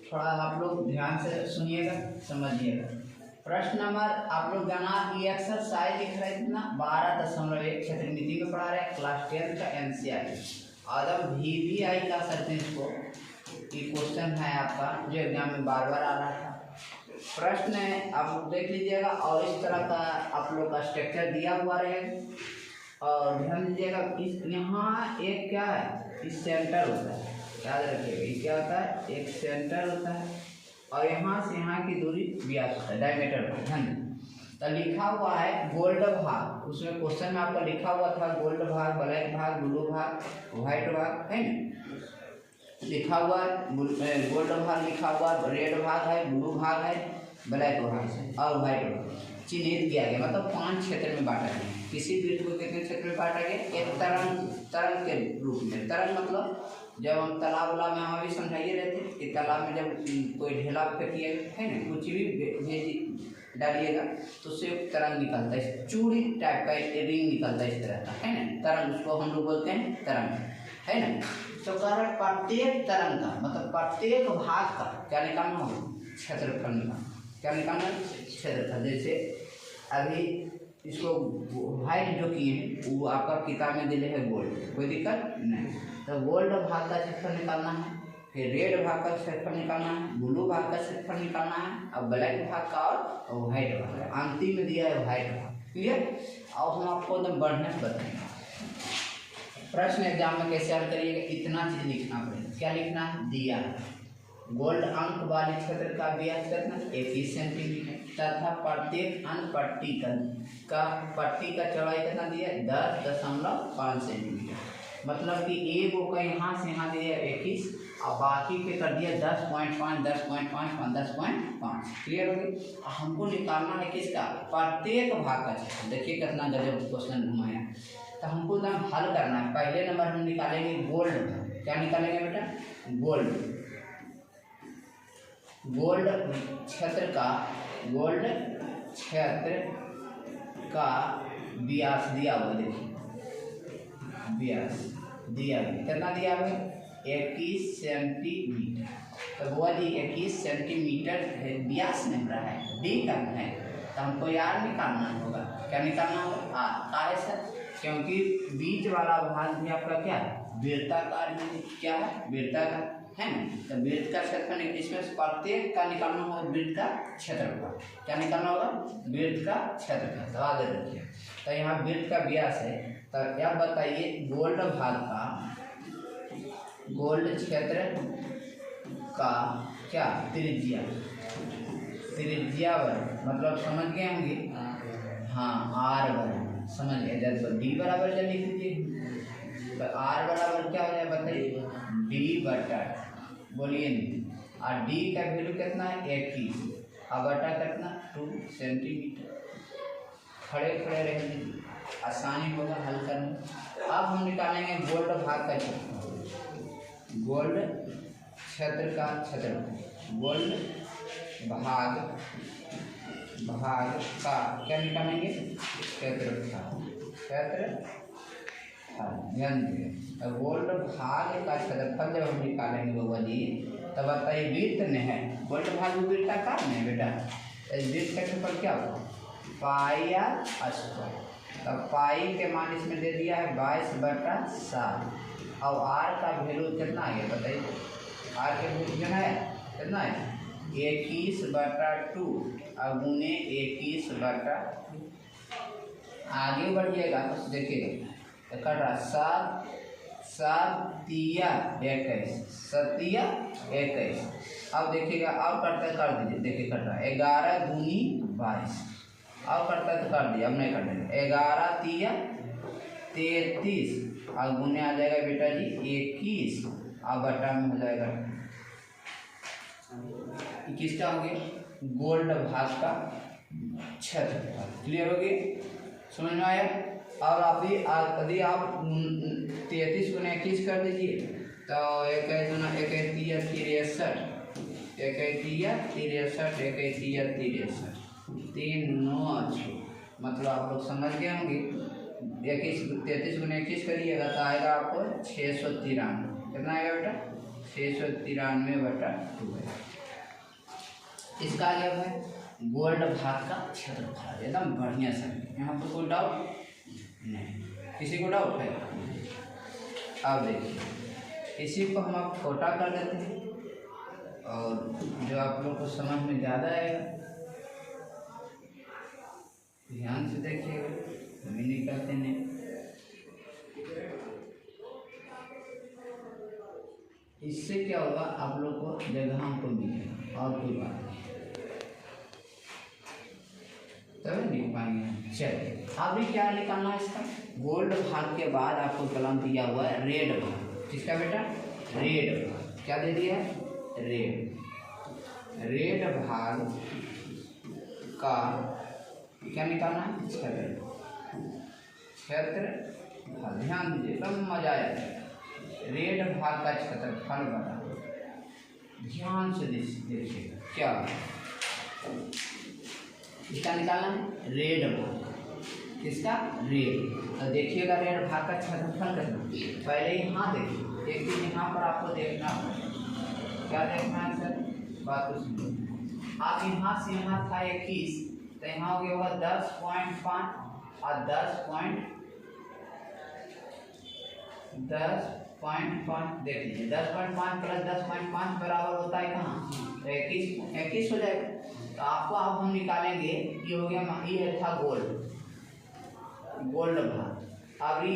थोड़ा आप लोग ध्यान से सुनिएगा, समझिएगा। प्रश्न नंबर आप लोग जाना, ये एक्सरसाइज लिख रहे थे ना 12.1 क्षेत्रमिति में पढ़ा रहे हैं, क्लास 10 का एनसीईआरटी। आदम VVI का सर्च को ये क्वेश्चन है आपका, जो एग्जाम में बार बार आ रहा था। प्रश्न है आप लोग देख लीजिएगा, और इस तरह का आप लोग का स्ट्रक्चर दिया हुआ रहेगा। और ध्यान दीजिएगा, इस यहाँ एक क्या है, इस सेंटर होता है, याद रखिएगा। ये क्या होता है, एक सेंटर होता है, और यहाँ से यहाँ की दूरी व्यास होता है, डायमीटर पर। ध्यान दें, तो लिखा हुआ है गोल्ड भाग, उसमें क्वेश्चन में आपका लिखा हुआ था गोल्ड भाग, ब्लैक भाग, ब्लू भाग, व्हाइट भाग, है ना, लिखा हुआ है। गोल्ड भाग लिखा हुआ है, रेड भाग है, ब्लू भाग है, ब्लैक भाग है और व्हाइट भाग चिन्हित किया गया। मतलब 5 क्षेत्र में बांटा गया। किसी वृत्त को कितने क्षेत्र में बांटा गया? एक तरंग के रूप में। तरंग मतलब जब हम तालाब में हम अभी समझाइए रहते कि तालाब में जब कोई ढेला फेंकिए, है ना, कुछ भी भेज डालिएगा तो उससे तरंग निकलता है, चूड़ी टाइप का रिंग निकलता है इस तरह का, है ना, तरंग, उसको हम लोग बोलते हैं तरंग, है ना। तो कारण प्रत्येक तरंग का मतलब प्रत्येक भाग का क्या निकालना होगा? क्षेत्रफल निकालना। क्या निकालना? क्षेत्रफल। जैसे अभी इसको व्हाइट जो किए हैं वो आपका किताब में दिले है गोल्ड, कोई दिक्कत नहीं। तो गोल्ड भाग का क्षेत्रफल निकालना है, फिर रेड भाग का क्षेत्रफल निकालना है, ब्लू भाग का क्षेत्रफल निकालना है, और ब्लैक भाग का और व्हाइट भाग का। अंतिम में दिया है व्हाइट भाग। क्लियर? और हम आपको एकदम बढ़िया से बताएंगे। प्रश्न एग्जाम में कैसे हल करिएगा, इतना चीज लिखना पड़ेगा। क्या लिखना है? दिया गोल्ड अंक वाले क्षेत्र का व्यास कितना? 21 सेंटीमीटर तथा प्रत्येक अंक पट्टी का चौड़ाई कितना दिया? 10.5 सेंटीमीटर। मतलब कि एक को यहाँ से यहाँ दिया 21 और बाकी पे कर दिया 10.5 10.5 10.5। क्लियर हो गई? हमको निकालना है किसका? प्रत्येक भाग का क्षेत्र। देखिए कितना गजब क्वेश्चन घुमाया। तो हमको एकदम हल करना है। पहले नंबर हम निकालेंगे गोल्ड। क्या निकालेंगे बेटा? गोल्ड क्षेत्र का व्यास दिया हुआ। देखिए व्यास दिया हुआ कितना दिया हुआ? 21 सेंटीमीटर। तो बुआ जी 21 सेंटीमीटर व्यास नहीं रहा है, डी करना है, तो हमको यार निकालना होगा। क्या निकालना होगा? आर। सर क्योंकि बीच वाला भाग भी आपका क्या है? वृत्ताकार में। क्या है? वृत्ताकार, है ना। तो वृत्त का क्षेत्रफल, इसमें प्रत्येक का निकालना होगा वृत्त का क्षेत्रफल। क्या निकालना होगा? वृत्त का क्षेत्रफल। तो आगे रखिए। तो यहाँ वृत्त का व्यास है। तो क्या बताइए, गोल्ड भाग का, गोल्ड क्षेत्र का क्या त्रिज्या वर्ग, मतलब समझ गए होंगे? हाँ, आर वर्ग समझ गए। जब डी बराबर जब लिख दीजिए तो आर बराबर क्या हो जाए बताइए? डी बटा, बोलिए नहीं, और डी का वैल्यू कितना है? 21 और बटा कितना? 2 सेंटीमीटर। खड़े रह दीजिए, आसानी होगा हल करना। अब हम निकालेंगे गोल्ड भाग का क्षेत्रफल। गोल्ड क्षेत्र का क्षेत्रफल, गोल्ड भाग का क्या निकालेंगे? क्षेत्रफल। ध्यान दीजिए, गोल्ड भाग का क्षेत्रफल जब हम निकालेंगे बाबा जी, तब बताइए वृत्त में है, गोल्ड भाग वृत्ताकार में है बेटा। वृत्त का क्षेत्रफल क्या होगा? पाई आर स्क्वायर। तब पाई के मान इसमें दे दिया है 22/7। और आर का वैल्यू कितना आ गया बताइए? आर के वैल्यू कितना है? कितना है? 21/2 और गुने 21/2। आगे बढ़िएगा तो देखिएगा तो कट रहा 7 तिया 21। अब देखिएगा और करते कर दीजिए। देखिए कट रहा 11 दूनी 22। और करता है तो कर दिया, अब नहीं करते। 11 तिया 33 और गुने आ जाएगा बेटा जी 21 और बटा में हो जाएगा। किसका हो गया? गोल्ड भाग का क्षेत्रफल। क्लियर हो गया? समझ में आया? और अभी यदि आप 33 गुना 21 कर दीजिए तो 1 गुना 1 तिया 63, 3 9 मतलब आप लोग समझ गए होंगे। 33 गुना 21 करिएगा तो आएगा आपको 693। कितना आएगा बेटा? 693/2 है। इसका क्या है गोल्ड भाग का क्षेत्रफल, एकदम बढ़िया सा। यहाँ पर कोई डाउट नहीं, किसी को डाउट है? अब देखिए इसी को हम अब छोटा कर देते हैं और जो आप लोग को समझ में ज़्यादा आएगा ध्यान से देखिएगा, हम ही निकलते नहीं। इससे क्या होगा आप लोग को जगह को मिलेगा और कोई बात नहीं, तभी लिख पाएंगे। चलिए अभी क्या निकालना है इसका गोल्ड भाग के बाद आपको कलम दिया हुआ है रेड भाग। किसका बेटा? रेड भाग। क्या दे दिया है? रेड भाग का क्या निकालना है? क्षेत्रफल। ध्यान दीजिए एकदम मजा आएगा। रेड भाग का क्षेत्रफल बता, ध्यान से देखिएगा क्या इसका निकालना है रेड भाग। किसका? रेड। तो देखिएगा रेड भाग का क्षेत्रफल कितना। पहले यहाँ देखिए, एक चीज यहाँ पर आपको देखना है, क्या देखना है सर? बात को सुनिए। आप यहाँ से यहाँ था 21, तो यहाँ हो गया होगा 10.5 और 10.5 देख लीजिए। 10.5 प्लस 10.5 बराबर होता है कहाँ? 21 हो जाएगा। तो आपको अब हम निकालेंगे, ये हो गया, ये था गोल्ड भाग। अब ये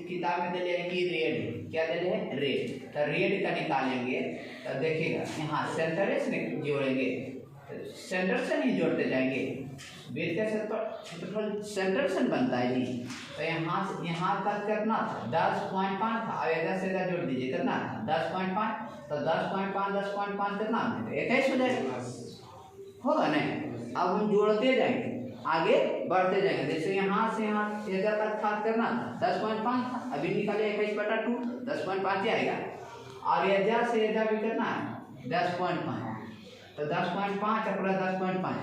किताब में दे कि रेड, क्या दे रहे? रेड। तो रेड का निकालेंगे तो देखिएगा यहाँ सेंटर से जोड़ेंगे, सेंटर से नहीं जोड़ते जाएंगे, वेद का क्षेत्रफल सेंटर से बनता है जी। तो यहाँ तक कितना था? 10.5 था। अब इधर से इधर जोड़ दीजिए, कितना था? 10.5। तो 10.5 कितना? 21 हो जाएगा, होगा नहीं? अब हम जोड़ते जाएंगे, आगे बढ़ते जाएंगे। जैसे यहाँ से यहाँ इधर तक था करना था 10.5 था, अभी निकाले 21/2, 10.5 ही आएगा। और इधर से इधर भी करना है 10.5, तो 10.5 प्लस 10.5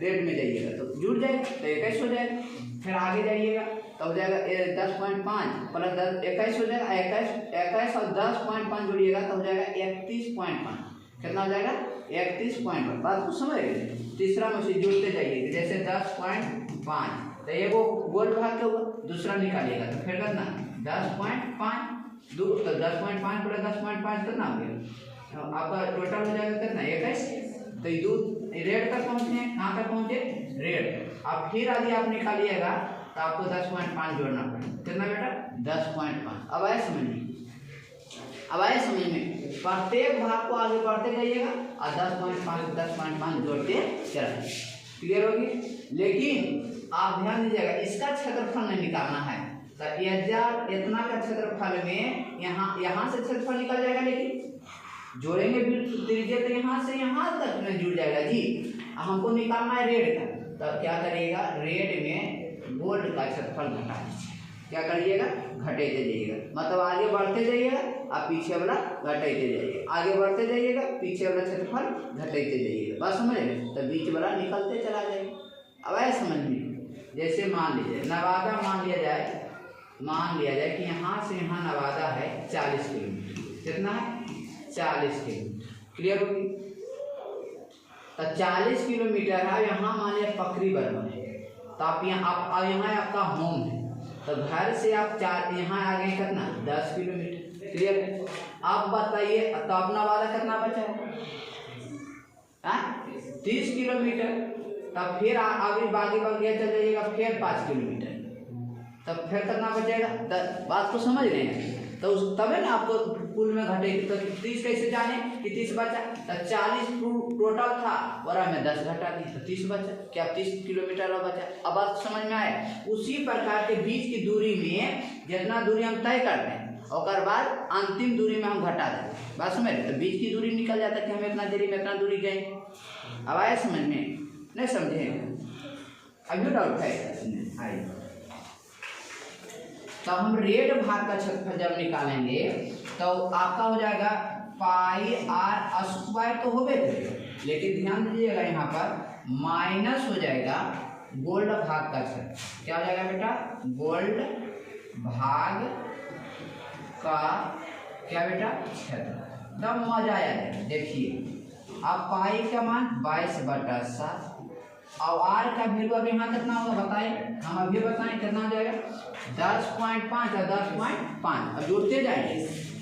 रेट में जाइएगा तो जुड़ जाएगा, तो 21 हो जाएगा। फिर आगे जाइएगा तो हो जाएगा 10.5 प्लस 21 हो जाएगा। 21 और 10.5 जोड़िएगा तो हो जाएगा 31.5। कितना हो जाएगा? 31.5। बात को समझ गए? तीसरा में से जुड़ते जाइए, जैसे 10.5 तो ये वो गोल्ड भाग के होगा, दूसरा निकालिएगा तो फिर करना 10.5 तो 10.5 प्लस 10.5 कितना हो गया? आपका टोटल हो जाएगा कितना? 21। तो ये रेड तक पहुँचे, कहाँ तक पहुँचे? रेड। अब फिर आगे आप निकालिएगा तो आपको 10.5 जोड़ना पड़ेगा। कितना बेटा? 10.5। अब आए समझ में? प्रत्येक भाग को आगे बढ़ते जाइएगा और 10.5 जोड़ते चलिए, क्लियर होगी। लेकिन आप ध्यान दीजिएगा, इसका क्षेत्रफल नहीं निकालना है। तो इतना का क्षेत्रफल में यहाँ से क्षेत्रफल निकल जाएगा, लेकिन जोड़ेंगे त्रिज्या तो यहाँ से यहाँ तक में जुड़ जाएगा जी। हमको निकालना है रेड का, तो क्या करिएगा? रेड में गोल्ड का क्षेत्रफल घटा दीजिए। क्या करिएगा? घटाते जाइएगा, मतलब आगे बढ़ते जाइएगा और पीछे वाला घटाते जाइएगा, आगे बढ़ते जाइएगा, पीछे वाला क्षेत्रफल घटाते जाइएगा। बात समझ रहे? तो बीच वाला निकलते चला जाएगा। अब आए समझ में? जैसे मान लीजिए नवादा मान लिया जाए कि यहाँ से यहाँ नवादा है 40 किलोमीटर। कितना है? 40 किलोमीटर। क्लियर होगी? तो 40 किलोमीटर है, यहाँ मान लिया पकड़ी बर्मन है, तो आप यहाँ आपका होम है, तो घर से आप यहाँ आ गए कितना? 10 किलोमीटर। क्लियर है? आप बताइए तो अपना वादा कितना बचा है? 30 किलोमीटर। तब फिर आगे बाकी चल जाइएगा, फिर 5 किलोमीटर, तब फिर कितना बचेगा? बात को समझ रहे हैं? तो तभी ना आपको कुल में घटेगी। तो 30 कैसे जाने कि 30 बचा? तो 40 टोटल था और हमें 10 घटा दी तो 30 बचा। क्या 30 किलोमीटर और बचा? अब बात समझ में आए? उसी प्रकार के बीच की दूरी में जितना दूरी हम तय करते हैं और बाद अंतिम दूरी में हम घटा दें। बात समझ? तो बीच की दूरी निकल जाता है कि हम इतना देरी में इतना दूरी गए। अब आए समझ में? नहीं समझे? अभी डाउट है? आइए, तो हम रेड भाग का क्षेत्रफल जब निकालेंगे तो आपका हो जाएगा πr² तो हो गए थे, लेकिन ध्यान दीजिएगा यहाँ पर माइनस हो जाएगा गोल्ड भाग का क्षेत्रफल। क्या हो जाएगा बेटा? गोल्ड भाग का क्या बेटा? क्षेत्रफल। एकदम मजा आ जाएगा। देखिए अब पाई का मान 22/7 और आर का वैल्यू अब यहाँ कितना होगा बताइए, हम अभी बताएं कितना हो जाएगा 10.5 और 10.5 अब जोड़ते जाएंगे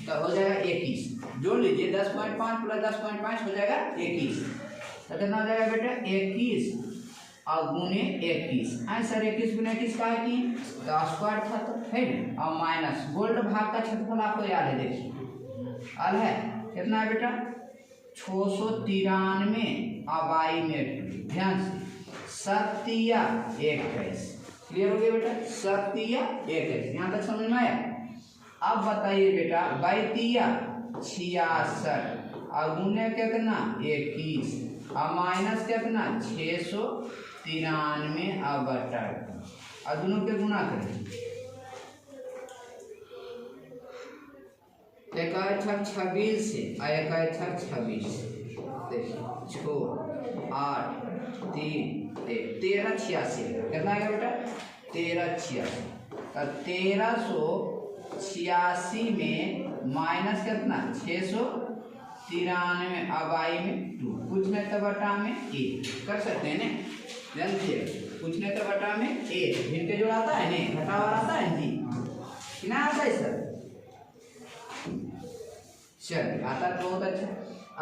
तो हो जाएगा 21। जोड़ लीजिए 10.5 प्लस 10.5 हो जाएगा 21। तो कितना हो जाएगा बेटा 21 और गुने 21। सर 21 गुने 21 का है कि तो स्क्वायर था तो है और माइनस गोल्ड भाग का क्षेत्रफल आपको याद है, देखिए अब है कितना है बेटा 693 अबाई में ध्यान से 7×21। क्लियर हो गया बेटा 7×21। यहाँ तक समझ में आया। अब बताइए बेटा 22×66 और गुने कितना 21 और माइनस कितना 693 और बटा और दोनों के गुना करें एक 26 से और एक 26 देखिए 6 8 3 1386 कितना आएगा बेटा 1386। तो 1386 में माइनस कितना 693 अबाई में 2 कुछ नहीं तो बटा में 1 कर सकते हैं ना, जानते कुछ नहीं तो बटा में 1 भिन्न के जोड़ आता है नहीं घटा हुआ आता है जी कितना आता है सर। चलिए आता तो बहुत अच्छा।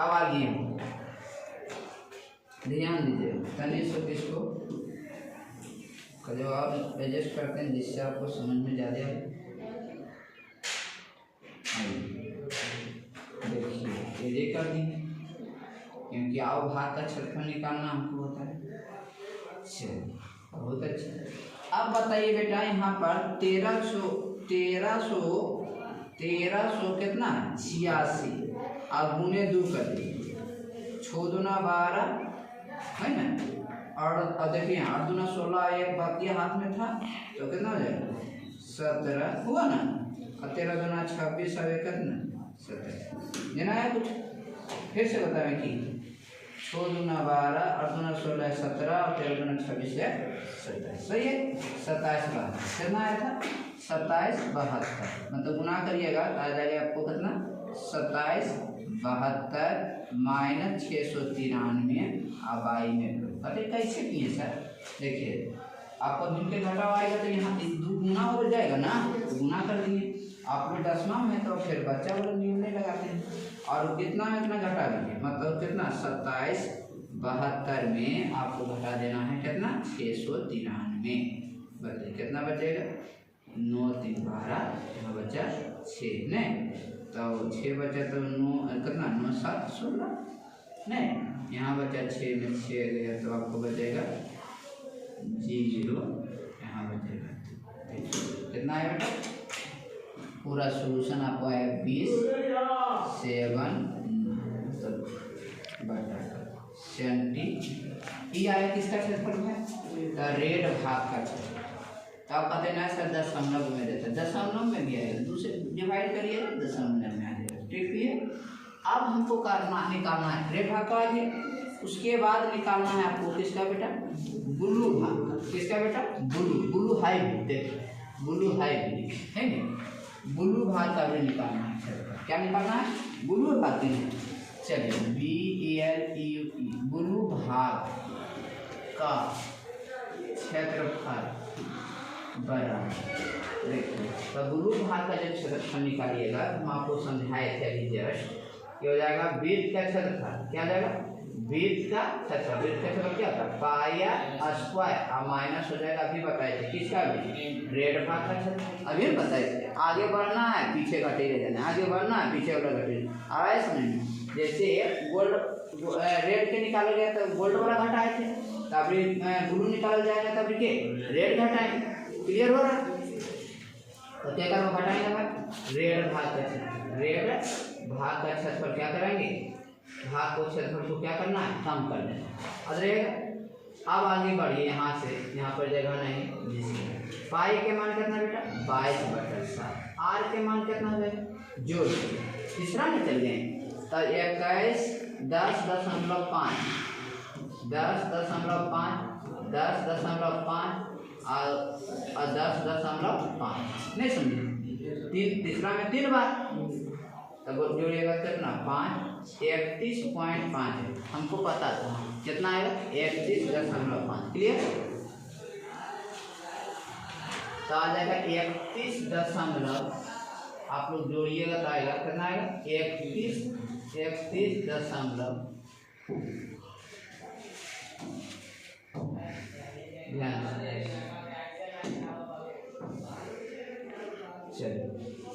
अब आगे ध्यान दीजिए तनिष्क को इसको जवाब एडजस्ट करते हैं जिससे आपको समझ में ज़्यादा आए। देखिए ये कर दी क्योंकि आओ भाग का क्षेत्रफल निकालना हमको होता है। चलिए बहुत अच्छा। अब बताइए बेटा यहाँ पर 1300 कितना 86 अब गुने 2 कर दिए 6 दूना 12 है ना और देखिए 8 दूना 16 एक बाकी हाथ में था तो कितना हो जाएगा 17 हुआ ना और 13 दूना 26 और एक कितना 17 देना है कुछ फिर से बताएं कि 6 दूना 12 8 दूना 16 17 और 13 दूना 26 है 27 सही है 27 कितना आया था 27 72 मतलब गुना करिएगा तो आ जाएगा आपको कितना 27 72 माइनस 693 अबाई में पता कैसे किए सर। देखिए आपको भिन्न के घटाव आएगा तो यहाँ 2 गुना हो जाएगा ना तो गुना कर देंगे। आप लोग 10वां में तो फिर बच्चा वाला नियम नहीं लगाते हैं और कितना में इतना घटा देंगे मतलब कितना 27 72 में आपको घटा देना है कितना 693 बताइए कितना बचेगा 9 3 12 यहाँ बचा 6 नहीं तो 6 बचा तो 9 कितना 9 7 16 नहीं यहाँ बचा 6 में 6 गया तो आपको बचेगा 0 यहाँ बचेगा कितना है बेटा पूरा सोल्यूशन आपको आया 20 7 बटा 70 ये आया किसका क्षेत्रफल है तो रेड भाग का क्षेत्रफल। तो आप कहते ना सर दशमलव में देता है दशमलव में भी आएगा दूसरे डिवाइड करिए दशमलव में आ जाएगा ठीक है। अब हमको निकालना है रेड भाग का आगे उसके बाद निकालना है आपको किसका बेटा ब्लू भाग का किसका बेटा ब्लू हाइब्रिड देखिए ब्लू हाइब्रिड है ना ब्लू भाग का भी निकालना है क्या निकालना है ब्लू भाग के लिए चलिए BLEU ब्लू भाग का क्षेत्रफल बराबर देखिए तो ब्लू भाग का जब क्षेत्रफल निकालिएगा हम आपको समझाए थे अभी जस्ट क्या हो जाएगा वृत्त का क्षेत्रफल क्या हो जाएगा वृत्त का क्षेत्रफल क्या होता है पाई स्क्वायर और माइनस हो जाएगा अभी बताए थे किसका भी रेड भाग का क्षेत्रफल अभी बताए थे। आगे बढ़ना है पीछे घटे जाना आगे बढ़ना है पीछे वाला घटे आया समझ जैसे गोल्ड रेड के निकाला गया तो गोल्ड वाला घटाए थे तब ब्लू निकाला जाएगा तब के रेड घटाएंगे क्लियर हो रहा है तो क्या करो घटाएंगे रेड भाग का क्षेत्रफल क्या करेंगे भाग को क्षेत्रफल को क्या करना है कम कर देना। अरे अब आगे बढ़िए यहाँ से यहाँ पर जगह नहीं जिसके पाई के मान कितना बेटा 22/7 आर के मान कितना हो जाएगा जोड़ तीसरा में चल गए तो 21 10.5 और 10.5 नहीं समझे तीसरा में 3 बार तब जोड़िएगा कितना 5 31.5 है, हमको पता था कितना आएगा 31.5। क्लियर? तो आ जाएगा 31 दशमलव, आप लोग जोड़िएगा तो आएगा कितना आएगा 31 दशमलव, चलिए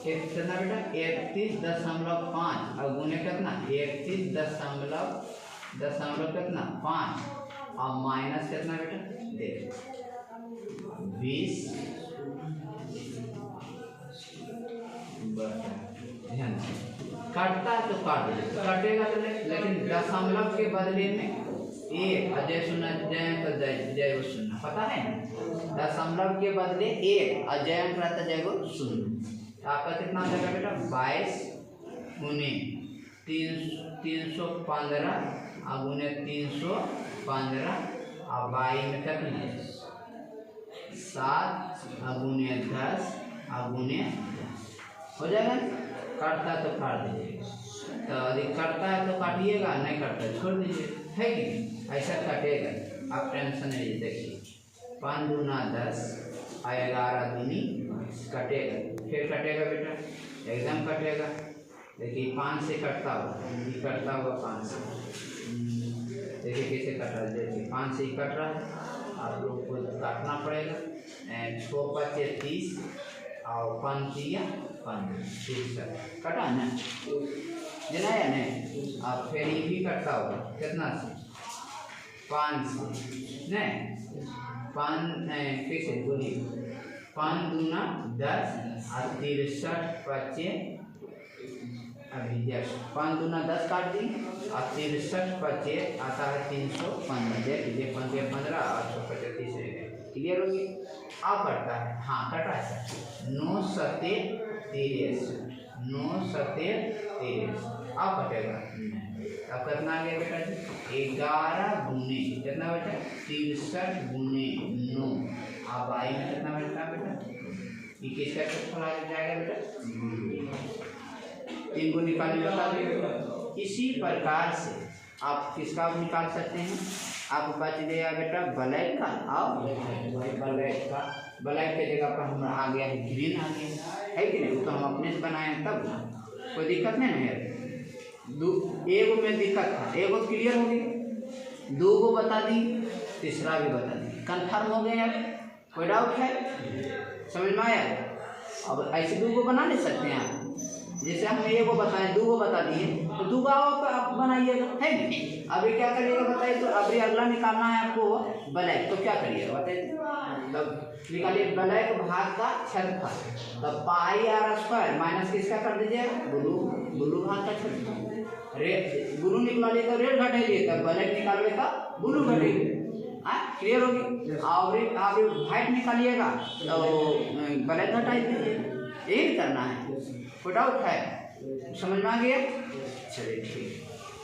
कितना बेटा 31.5 और गुने कितना 31 दशमलव कितना 5 और माइनस कितना बेटा दे 20 ध्यान काटता है तो काट दे, कटेगा तो लेकिन दशमलव के बदले में एक अजय सुनना जय तो जय को सुनना पता है, दशमलव के बदले एक अजय रहता जय को सुनना। आपका कितना हो जाएगा बेटा 22 गुने 315 और गुने 315 और 22 में कितना 7 और गुने 10 और गुने 10 हो जाएगा। काटता है तो काट दीजिएगा, तो यदि करता है तो काटिएगा, नहीं करता है छोड़ दीजिए, है कि ऐसा कटेगा, आप टेंशन नहीं देखिए। 5 दूना 10 और 11 दूनी कटेगा, फिर कटेगा बेटा एकदम कटेगा। देखिए 5 से कटता होगा, ये कटता होगा 5 से, देखिए कैसे कट रहा है, देखिए 5 से ही कट रहा है, आप लोग को काटना पड़ेगा। 6 5 30 और 5 3 15 कटा ना जना या नहीं, आप फिर ये भी कटता होगा कितना से 5 से नहीं 5 कैसे बोलिए 5 दूना 10 और 63 25 अभी 5 दूना 10 काट दी और 63 25 आता है 315 देखिए 15 और 125 क्लियर होगी। अब कटता है, हाँ कटा है सर 9 7 23 अब कटेगा। अब कितना आ गया बेटा 11 गुने कितना बेटा 63 गुने 9 अब आई में कितना बेटा ये किसका क्षेत्रफल आ जाएगा बेटा 3 को निकालने बता दीजिए। इसी प्रकार से आप किसका निकाल सकते हैं, आप बच गया बेटा ब्लैक का और ब्लैक के जगह पर हमारा आ गया है ग्रीन आ गया है कि नहीं, वो तो हम अपने से बनाए हैं तब ना, कोई दिक्कत नहीं है। एगो में दिक्कत था, एगो क्लियर हो गई, 2 को बता दी, तीसरा भी बता दी, कन्फर्म हो गए यार, कोई डाउट है समझ में आया। अब ऐसे 2 को बना नहीं सकते हैं आप, जैसे हम एगो बताएं 2 को बता दिए तो 2 का आप बनाइएगा है नहीं। अभी क्या करिएगा बताइए, तो अभी अगला निकालना है आपको ब्लैक, तो क्या करिएगा बताइए, तब निकालिए ब्लैक भाग का क्षेत्रफल, तब पाई आर स्क्वायर माइनस किसका कर दीजिए ब्लू भाग का क्षेत्रफल, रेड ब्लू निकालिए तो रेड घटाइए, तब ब्लैक निकालिए तो ब्लू घटाइए, क्लियर होगी। और आप व्हाइट निकालिएगा तो ब्लैक घटाई दीजिए, यही करना है, कोई डाउट है समझ में आ गया, चलिए ठीक है।